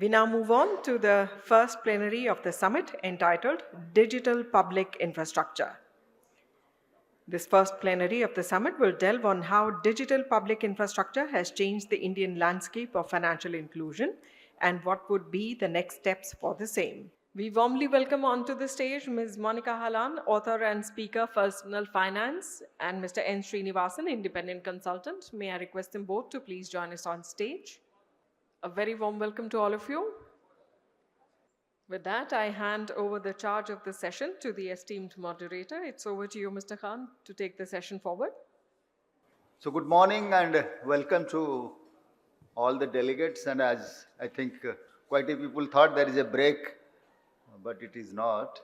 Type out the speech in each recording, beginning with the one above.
We now move on to the first plenary of the summit entitled Digital Public Infrastructure. This first plenary of the summit will delve on how digital public infrastructure has changed the Indian landscape of financial inclusion and what would be the next steps for the same. We warmly welcome onto the stage Ms. Monica Halan, author and speaker, Personal Finance, and Mr. N. Srinivasan, independent consultant. May I request them both to please join us on stage? A very warm welcome to all of you. With that, I hand over the charge of the session to the esteemed moderator. It's over to you, Mr. Khan, to take the session forward. So good morning and welcome to all the delegates. And as I think quite a few people thought there is a break, but it is not.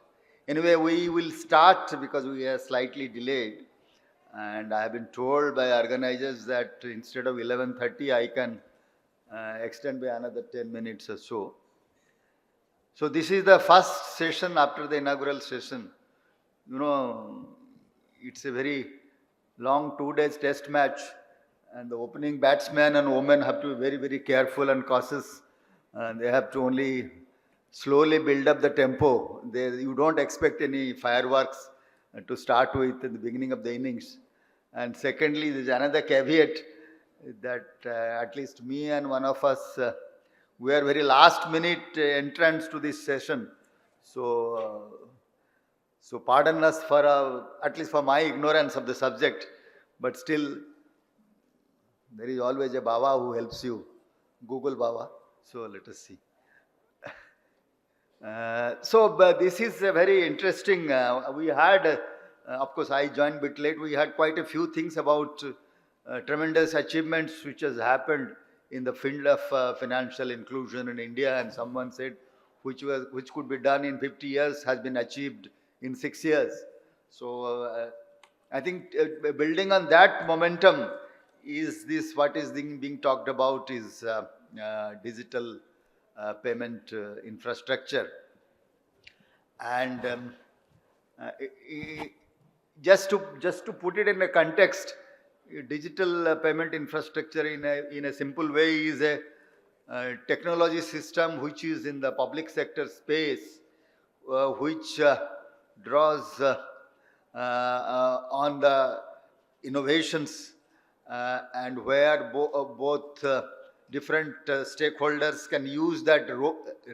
Anyway, we will start because we are slightly delayed. And I have been told by organizers that instead of 11:30, I can extend by another 10 minutes or so. So this is the first session after the inaugural session. You know, it's a very long 2 days test match, and the opening batsmen and women have to be very, very careful and cautious. And they have to only slowly build up the tempo. You don't expect any fireworks to start with in the beginning of the innings. And secondly, there's another caveat that at least me and one of us, we are very last minute entrants to this session. So pardon us for, at least for my ignorance of the subject, but still there is always a Baba who helps you, Google Baba. So let us see. But this is a very interesting, we had, of course I joined a bit late, we had quite a few things about tremendous achievements which has happened in the field of financial inclusion in India, and someone said which could be done in 50 years has been achieved in 6 years. So I think building on that momentum is this what is being talked about is digital payment infrastructure. And just to put it in a context, digital payment infrastructure in a simple way is a technology system which is in the public sector space, which draws on the innovations and where both different stakeholders can use that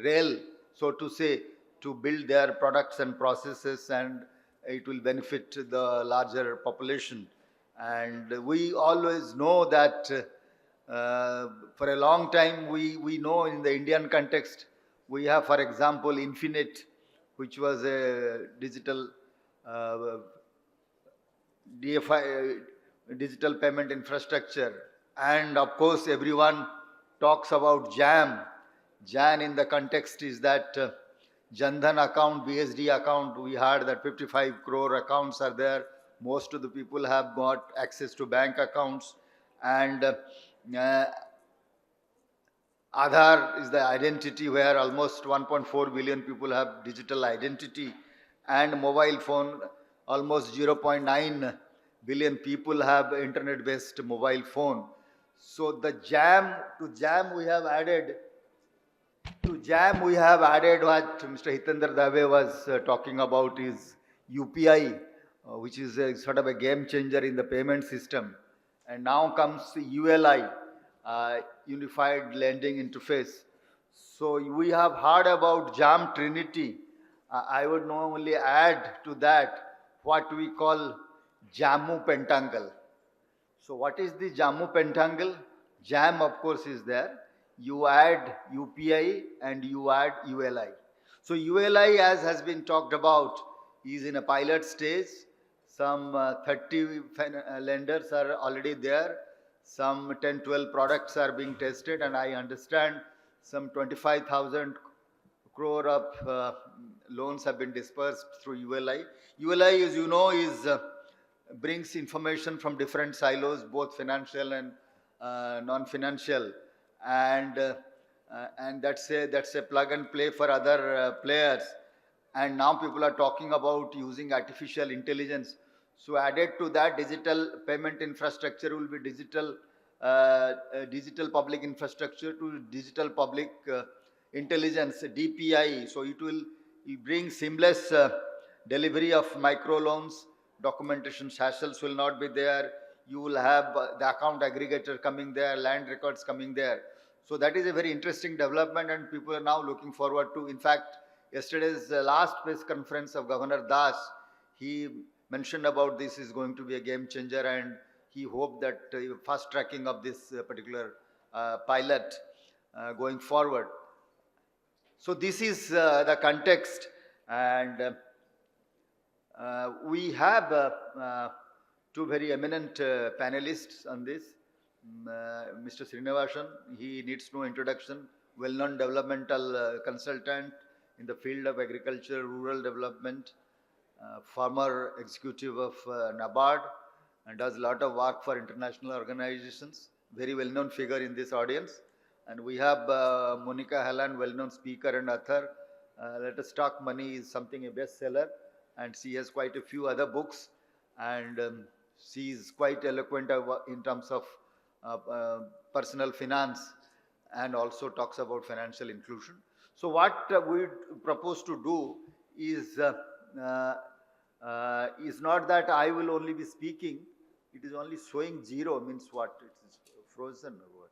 rail, so to say, to build their products and processes, and it will benefit the larger population. And we always know that for a long time, we know in the Indian context, we have, for example, Infinite, which was a digital DFI, digital payment infrastructure. And of course, everyone talks about JAM. JAN in the context is that Jandhan account, BSD account. We heard that 55 crore accounts are there. Most of the people have got access to bank accounts. And Aadhaar is the identity where almost 1.4 billion people have digital identity. And mobile phone, almost 0.9 billion people have internet-based mobile phone. So the to JAM we have added what Mr. Hitendra Dave was talking about is UPI, which is a sort of a game changer in the payment system. And now comes ULI, Unified Lending Interface. So we have heard about JAM Trinity. I would normally add to that what we call Jammu Pentangle. So what is the Jammu Pentangle? JAM, of course, is there. You add UPI and you add ULI. So ULI, as has been talked about, is in a pilot stage. Some 30 lenders are already there. Some 10, 12 products are being tested, and I understand some 25,000 crore of loans have been dispersed through ULI. ULI, as you know, brings information from different silos, both financial and non-financial, and that's a plug and play for other players. And now people are talking about using artificial intelligence. So added to that, digital payment infrastructure will be digital public infrastructure to digital public intelligence, DPI. So it will bring seamless delivery of microloans. Documentation hassles will not be there. You will have the account aggregator coming there, land records coming there. So that is a very interesting development, and people are now looking forward to. In fact, yesterday's last press conference of Governor Das, he mentioned about this is going to be a game changer, and he hoped that fast tracking of this particular pilot going forward. So this is the context, and we have two very eminent panelists on this. Mr. Srinivasan, he needs no introduction, well-known developmental consultant in the field of agriculture, rural development, former executive of NABARD, and does a lot of work for international organizations, very well-known figure in this audience. And we have Monica Hallan, well-known speaker and author. Let Us Talk Money is something a bestseller, and she has quite a few other books, and she is quite eloquent in terms of personal finance, and also talks about financial inclusion. So what we propose to do is not that I will only be speaking. It is only showing zero, means what? It is frozen or what?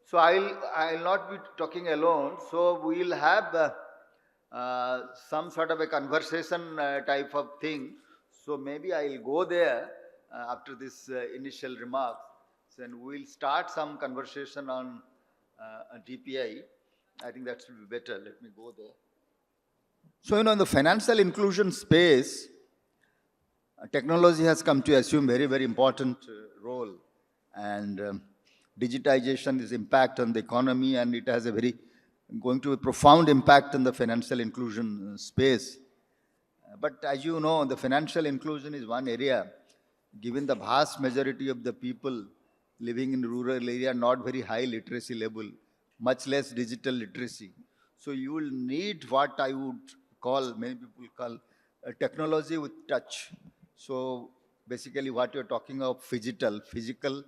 So I'll not be talking alone. So we'll have some sort of a conversation type of thing. So maybe I'll go there after this initial remarks. So, and we'll start some conversation on DPI. I think that should be better. Let me go there. So, in the financial inclusion space, technology has come to assume very, very important role, and digitization is impact on the economy, and it has a very going to a profound impact on the financial inclusion space. But as you know, the financial inclusion is one area, given the vast majority of the people living in rural area, not very high literacy level, much less digital literacy. So you will need what I would call, many people call, technology with touch. So basically what you're talking of physical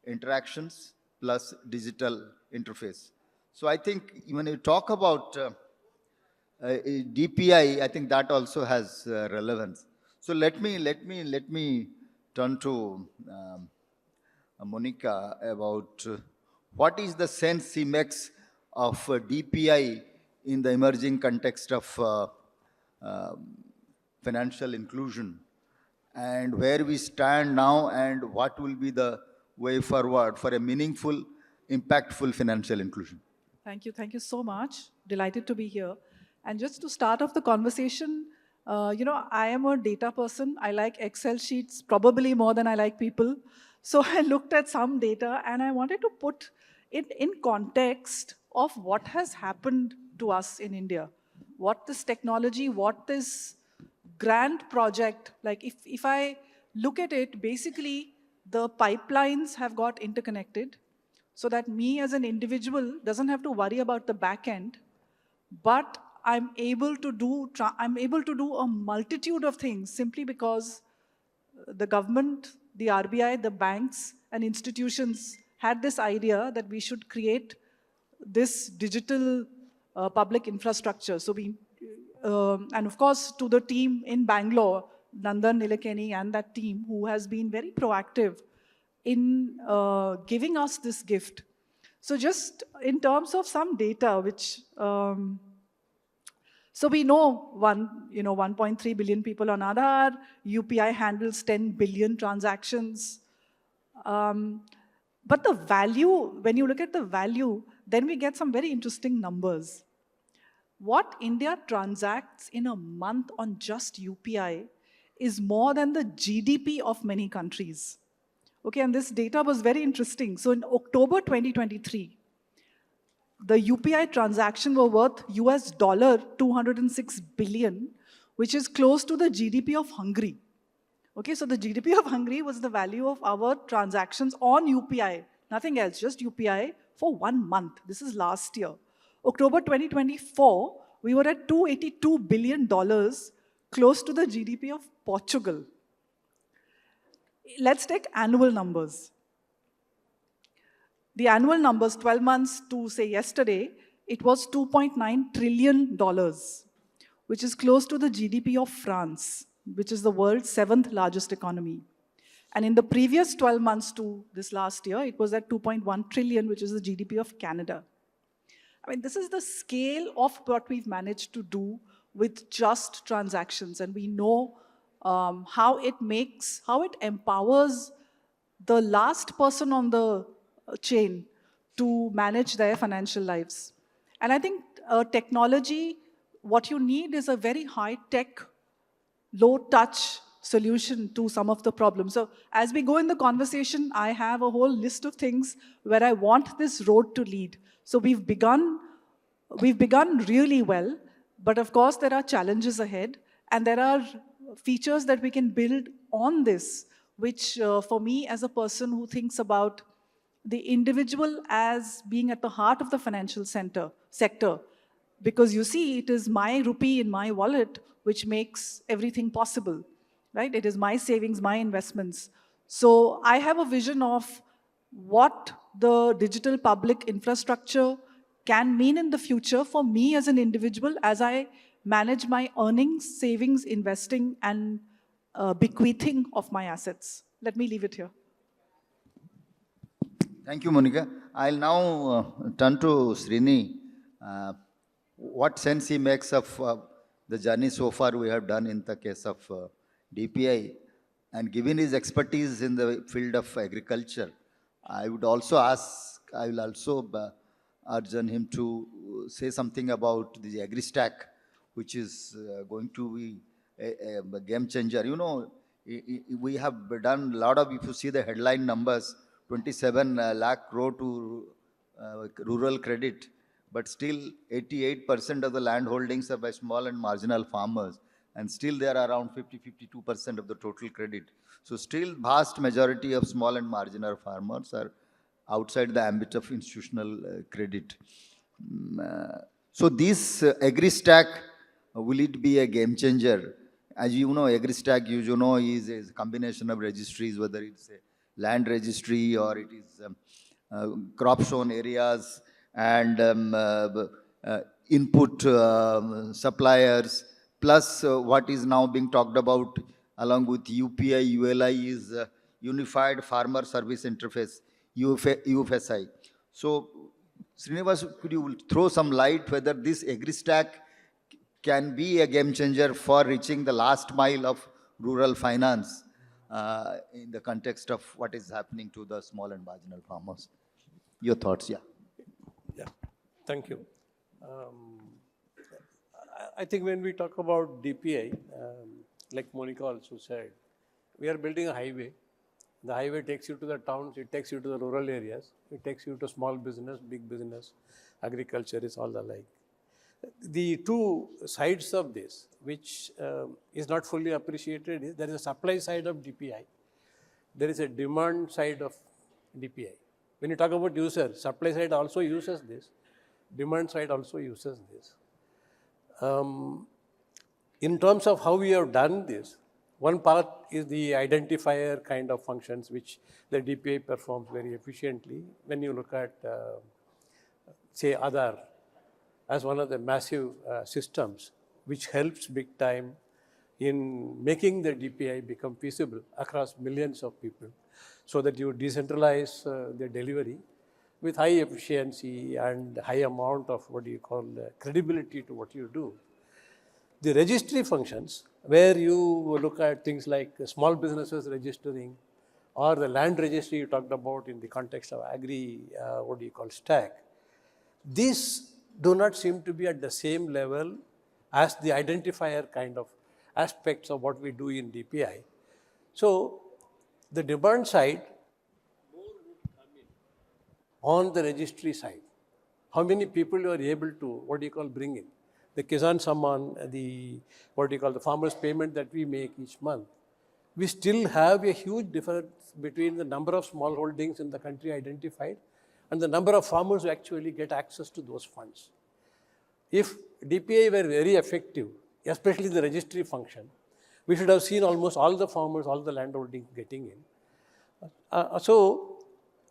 interactions plus digital interface. So I think when you talk about DPI, I think that also has relevance. So let me turn to Monica about what is the sense he makes of DPI in the emerging context of financial inclusion, and where we stand now, and what will be the way forward for a meaningful, impactful financial inclusion. Thank you. Thank you so much. Delighted to be here. And just to start off the conversation, I am a data person. I like Excel sheets probably more than I like people. So I looked at some data and I wanted to put it in context of what has happened to us in India. What this technology, what this grand project, like if I look at it, basically the pipelines have got interconnected so that me as an individual doesn't have to worry about the back end, but I'm able to do a multitude of things simply because the government, the RBI, the banks and institutions had this idea that we should create this digital public infrastructure. So and of course to the team in Bangalore, Nandan Nilekani and that team who has been very proactive in giving us this gift. So just in terms of some data, which so we know 1.3 billion people on Aadhaar, UPI handles 10 billion transactions. But the value, when you look at the value, then we get some very interesting numbers. What India transacts in a month on just UPI is more than the GDP of many countries. Okay, and this data was very interesting. So in October 2023, the UPI transaction were worth US $206 billion, which is close to the GDP of Hungary. Okay, so the GDP of Hungary was the value of our transactions on UPI, nothing else, just UPI for 1 month. This is last year. October 2024, we were at $282 billion, close to the GDP of Portugal. Let's take annual numbers. The annual numbers, 12 months to say yesterday, it was $2.9 trillion, which is close to the GDP of France, which is the world's seventh largest economy. And in the previous 12 months to this last year, it was at 2.1 trillion, which is the GDP of Canada. I mean, this is the scale of what we've managed to do with just transactions. And we know how it empowers the last person on the chain to manage their financial lives. And I think technology, what you need is a very high-tech, low-touch solution to some of the problems. So as we go in the conversation, I have a whole list of things where I want this road to lead. So we've begun really well, but of course there are challenges ahead, and there are features that we can build on this, which for me as a person who thinks about the individual as being at the heart of the financial sector, because you see, it is my rupee in my wallet which makes everything possible, right? It is my savings, my investments. So I have a vision of what the digital public infrastructure can mean in the future for me as an individual as I manage my earnings, savings, investing, and bequeathing of my assets. Let me leave it here. Thank you, Monica. I'll now turn to Srini. What sense he makes of the journey so far we have done in the case of DPI, and given his expertise in the field of agriculture, I will also urge him to say something about the agri-stack, which is going to be a game changer. You know, we have done a lot of, if you see the headline numbers, 27 lakh crore to rural credit, but still 88% of the land holdings are by small and marginal farmers, and still they are around 52% of the total credit. So still vast majority of small and marginal farmers are outside the ambit of institutional credit. So this agri-stack, will it be a game changer? As you know, agri-stack, is a combination of registries, whether it's a land registry or it is crop sown areas and input suppliers, plus what is now being talked about along with UPI, ULI is Unified Farmer Service Interface, UFSI. So, Srinivas, could you throw some light whether this agri-stack can be a game changer for reaching the last mile of rural finance in the context of what is happening to the small and marginal farmers? Your thoughts, yeah. Yeah, thank you. I think when we talk about DPI, like Monica also said, we are building a highway. The highway takes you to the towns, it takes you to the rural areas, it takes you to small business, big business, agriculture is all alike. The two sides of this, which is not fully appreciated, is there is a supply side of DPI, there is a demand side of DPI. When you talk about users, supply side also uses this, demand side also uses this. In terms of how we have done this, one part is the identifier kind of functions which the DPI performs very efficiently. When you look at, say, Aadhaar as one of the massive systems which helps big time in making the DPI become feasible across millions of people, so that you decentralize the delivery with high efficiency and high amount of credibility to what you do. The registry functions, where you look at things like small businesses registering or the land registry you talked about in the context of stack, these do not seem to be at the same level as the identifier kind of aspects of what we do in DPI. So the demand side, more would come in on the registry side. How many people you are able to, bring in? The Kisan Samman, the farmers' payment that we make each month. We still have a huge difference between the number of small holdings in the country identified and the number of farmers who actually get access to those funds. If DPI were very effective, especially the registry function, we should have seen almost all the farmers, all the landholdings getting in. So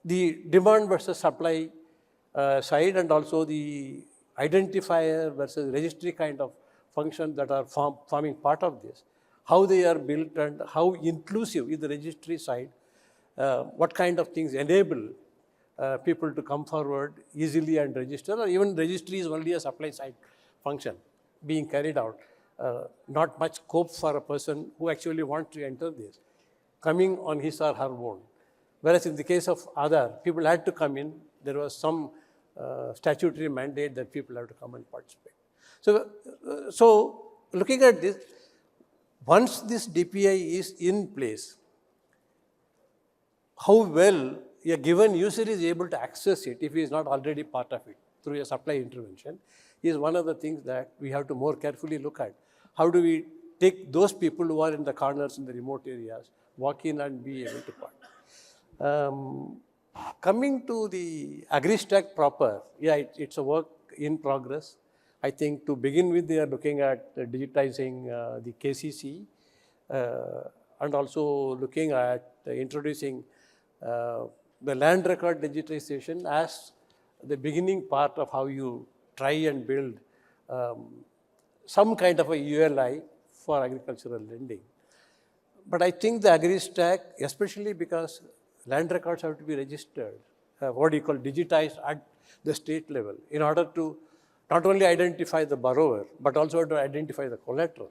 the demand versus supply side, and also the identifier versus registry kind of functions that are forming part of this, how they are built and how inclusive is the registry side, what kind of things enable people to come forward easily and register, or even registry is only a supply side function being carried out. Not much scope for a person who actually wants to enter this, coming on his or her own. Whereas in the case of Aadhaar, people had to come in. There was some statutory mandate that people have to come and participate. So looking at this, once this DPI is in place, how well a given user is able to access it if he is not already part of it through a supply intervention is one of the things that we have to more carefully look at. How do we take those people who are in the corners, in the remote areas, walk in and be able to part? Coming to the agri-stack proper, yeah, it's a work in progress. I think to begin with, they are looking at digitizing the KCC and also looking at introducing the land record digitization as the beginning part of how you try and build some kind of a ULI for agricultural lending. But I think the agri-stack, especially because land records have to be registered, what you call digitized at the state level, in order to not only identify the borrower, but also to identify the collateral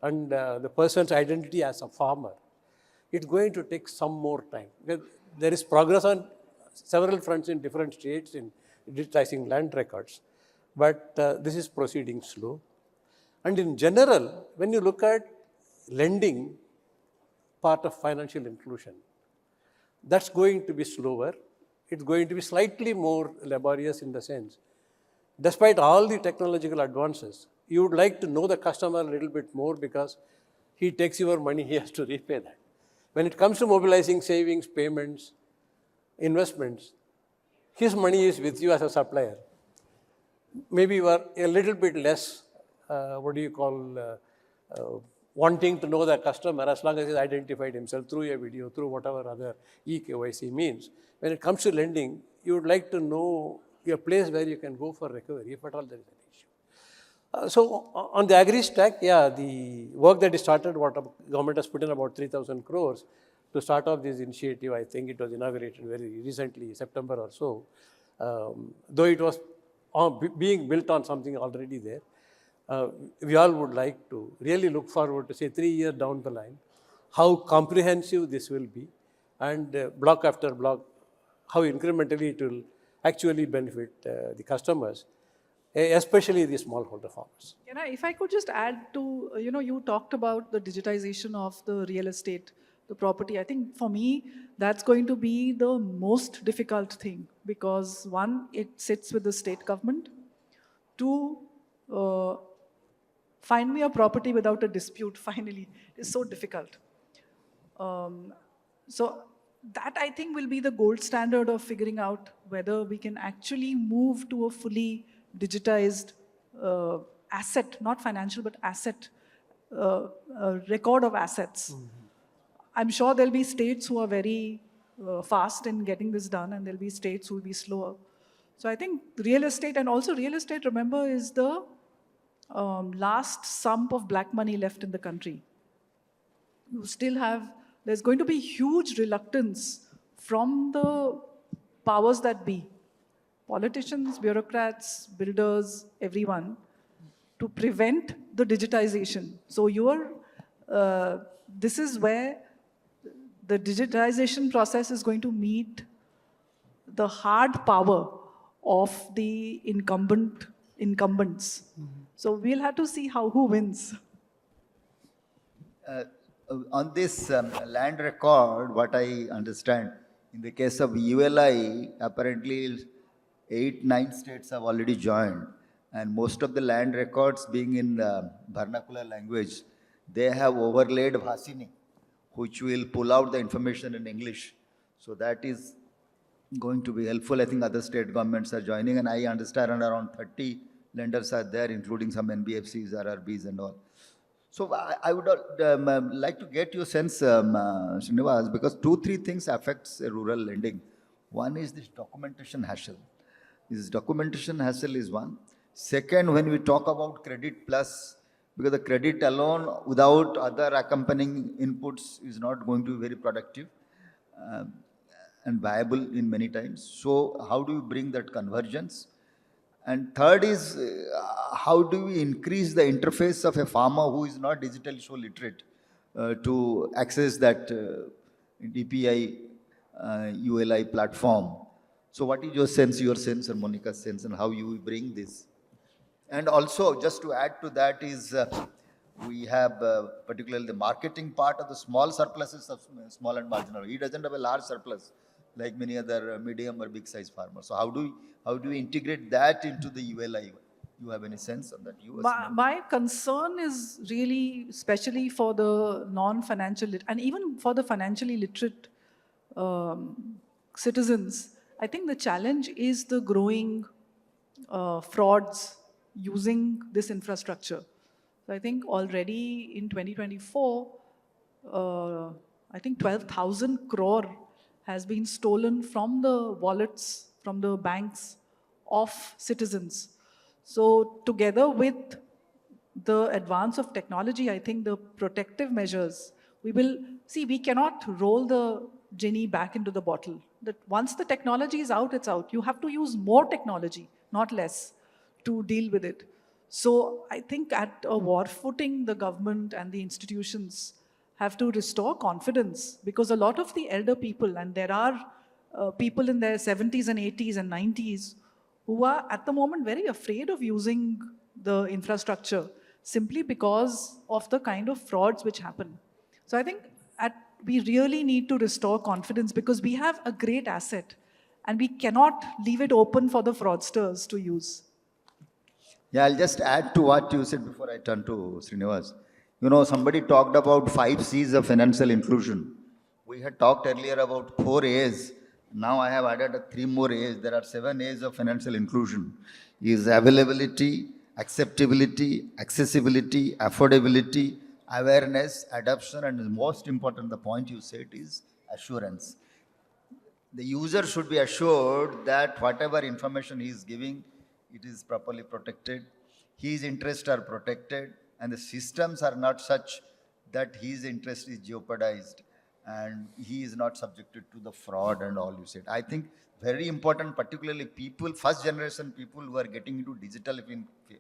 and the person's identity as a farmer. It's going to take some more time. There is progress on several fronts in different states in digitizing land records, but this is proceeding slow. And in general, when you look at lending, part of financial inclusion, that's going to be slower. It's going to be slightly more laborious in the sense, despite all the technological advances, you would like to know the customer a little bit more because he takes your money, he has to repay that. When it comes to mobilizing savings, payments, investments, his money is with you as a supplier. Maybe you are a little bit less, wanting to know the customer as long as he's identified himself through a video, through whatever other eKYC means. When it comes to lending, you would like to know a place where you can go for recovery, if at all there is an issue. So on the agri-stack, yeah, the work that is started, what the government has put in about 3,000 crores to start off this initiative. I think it was inaugurated very recently, September or so, though it was being built on something already there. We all would like to really look forward to, say, 3 years down the line, how comprehensive this will be, and block after block, how incrementally it will actually benefit the customers, especially the smallholder farmers. If I could just add to, you talked about the digitization of the real estate, the property. I think for me, that's going to be the most difficult thing because one, it sits with the state government. Two, find me a property without a dispute, finally, is so difficult. So that I think will be the gold standard of figuring out whether we can actually move to a fully digitized asset, not financial, but asset, record of assets. Mm-hmm. I'm sure there'll be states who are very fast in getting this done, and there'll be states who will be slower. So I think real estate, and also real estate, remember, is the last sump of black money left in the country. You still have, there's going to be huge reluctance from the powers that be, politicians, bureaucrats, builders, everyone, to prevent the digitization. So this is where the digitization process is going to meet the hard power of the incumbents. Mm-hmm. So we'll have to see who wins. On this land record, what I understand, in the case of ULI, apparently 8-9 states have already joined, and most of the land records being in vernacular language, they have overlaid Bhasini, which will pull out the information in English. So that is going to be helpful. I think other state governments are joining, and I understand around 30 lenders are there, including some NBFCs, RRBs and all. So I would like to get your sense, Srinivas, because two, three things affects rural lending. One is this documentation hassle. This documentation hassle is one. Second, when we talk about credit plus, because the credit alone without other accompanying inputs is not going to be very productive um, and viable in many times. So how do you bring that convergence? And third is how do we increase the interface of a farmer who is not digitally so literate to access that DPI ULI platform? So, what is your sense, and Monica's sense, and how you bring this? And also, just to add to that, is we have particularly the marketing part of the small surpluses of small and marginal. He doesn't have a large surplus like many other medium or big size farmers. So how do we integrate that into the ULI? You have any sense on that? My concern is really, especially for the non-financial and even for the financially literate citizens, I think the challenge is the growing frauds using this infrastructure. So I think already in 2024, I think 12,000 crore has been stolen from the wallets, from the banks of citizens. So together with the advance of technology, I think the protective measures, we cannot roll the genie back into the bottle. That once the technology is out, it's out. You have to use more technology, not less, to deal with it. So I think at a war footing, the government and the institutions have to restore confidence, because a lot of the elder people, and there are people in their 70s and 80s and 90s who are at the moment very afraid of using the infrastructure simply because of the kind of frauds which happen. So I think we really need to restore confidence, because we have a great asset and we cannot leave it open for the fraudsters to use. Yeah, I'll just add to what you said before I turn to Srinivas. You know, somebody talked about 5 C's of financial inclusion. We had talked earlier about 4 A's. Now I have added 3 more A's. There are 7 A's of financial inclusion. Is availability, acceptability, accessibility, affordability, awareness, adoption, and most important, the point you said is assurance. The user should be assured that whatever information he is giving, it is properly protected, his interests are protected, and the systems are not such that his interest is jeopardized and he is not subjected to the fraud and all you said. I think very important, particularly people, first generation people who are getting into digital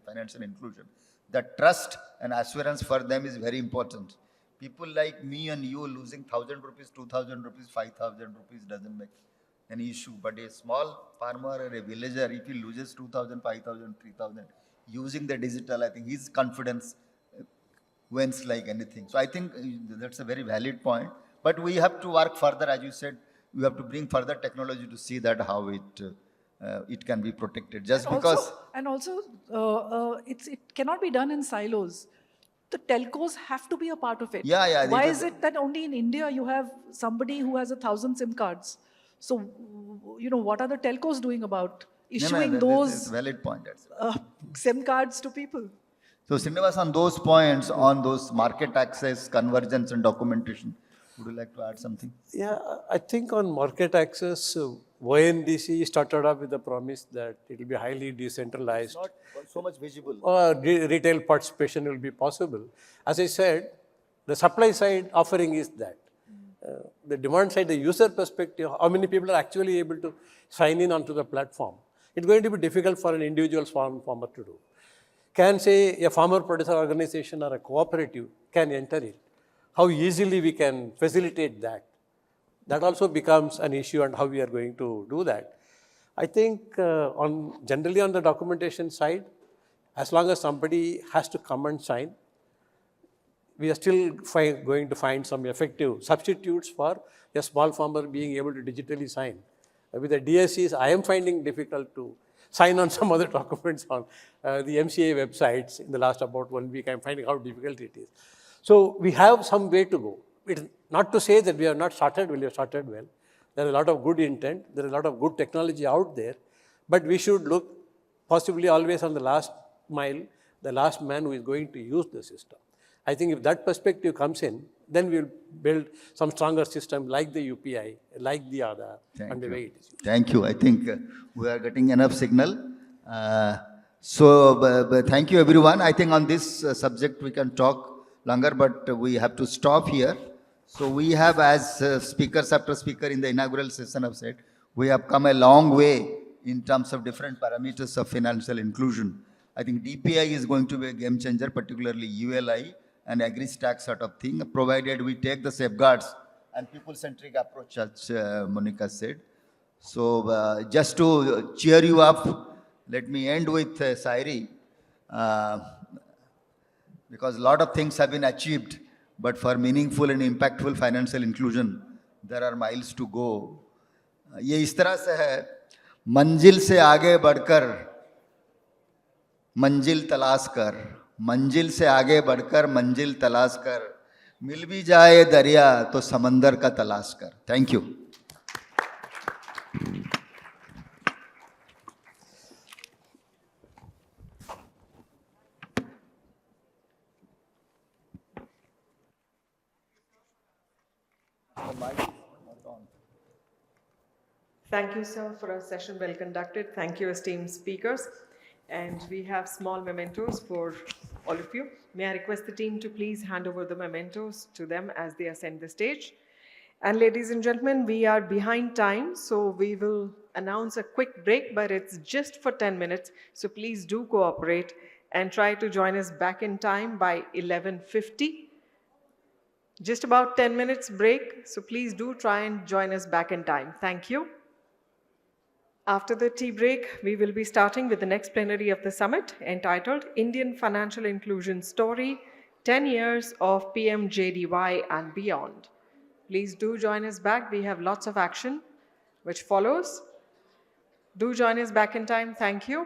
financial inclusion. The trust and assurance for them is very important. People like me and you losing 1,000 rupees, 2,000 rupees, 5,000 rupees doesn't make any issue. But a small farmer or a villager, if he loses 2,000, 5,000, 3,000, using the digital, I think his confidence wins like anything. So I think that's a very valid point. But we have to work further, as you said, we have to bring further technology to see that how it can be protected. Just and because... it cannot be done in silos. The telcos have to be a part of it. Yeah. Why is it that only in India you have somebody who has 1,000 SIM cards? So, what are the telcos doing about issuing those valid point, SIM cards to people? So, Srinivas, on those points, on those market access, convergence and documentation, would you like to add something? Yeah, I think on market access, YNDC started off with the promise that it will be highly decentralized. Not so much visible. Retail participation will be possible. As I said, the supply side offering is that. The demand side, the user perspective, how many people are actually able to sign in onto the platform. It's going to be difficult for an individual farmer to do. Can say a farmer producer organization or a cooperative can enter it. How easily we can facilitate that. That also becomes an issue, and how we are going to do that. I think generally on the documentation side, as long as somebody has to come and sign, we are still going to find some effective substitutes for a small farmer being able to digitally sign. With the DSCs, I am finding difficult to sign on some other documents on the MCA websites. In the last about 1 week, I'm finding how difficult it is. So we have some way to go. It's not to say that we have not started well, we have started well. There is a lot of good intent, there is a lot of good technology out there, but we should look possibly always on the last mile, the last man who is going to use the system. I think if that perspective comes in, then we'll build some stronger system like the UPI, like the Aadhaar, and the way it is used. Thank you. I think we are getting enough signal. Thank you, everyone. I think on this subject we can talk longer, but we have to stop here. So we have, as speakers after speaker in the inaugural session have said, we have come a long way in terms of different parameters of financial inclusion. I think DPI is going to be a game changer, particularly ULI and agri-stack sort of thing, provided we take the safeguards and people-centric approach, as Monica said. So just to cheer you up, let me end with Sairi, because a lot of things have been achieved, but for meaningful and impactful financial inclusion, there are miles to go. ये इस तरह से है, मंजिल से आगे बढ़कर मंजिल तलाश कर, मंजिल से आगे बढ़कर मंजिल तलाश कर, मिल भी जाए दरिया तो समंदर का तलाश कर. Thank you. Thank you, sir, for a session well conducted. Thank you, esteemed speakers. And we have small mementos for all of you. May I request the team to please hand over the mementos to them as they ascend the stage. And ladies and gentlemen, we are behind time, so we will announce a quick break, but it's just for 10 minutes. So please do cooperate and try to join us back in time by 11:50. Just about 10 minutes break, so please do try and join us back in time. Thank you. After the tea break, we will be starting with the next plenary of the summit entitled Indian Financial Inclusion Story, 10 Years of PMJDY and Beyond. Please do join us back. We have lots of action which follows. Do join us back in time. Thank you.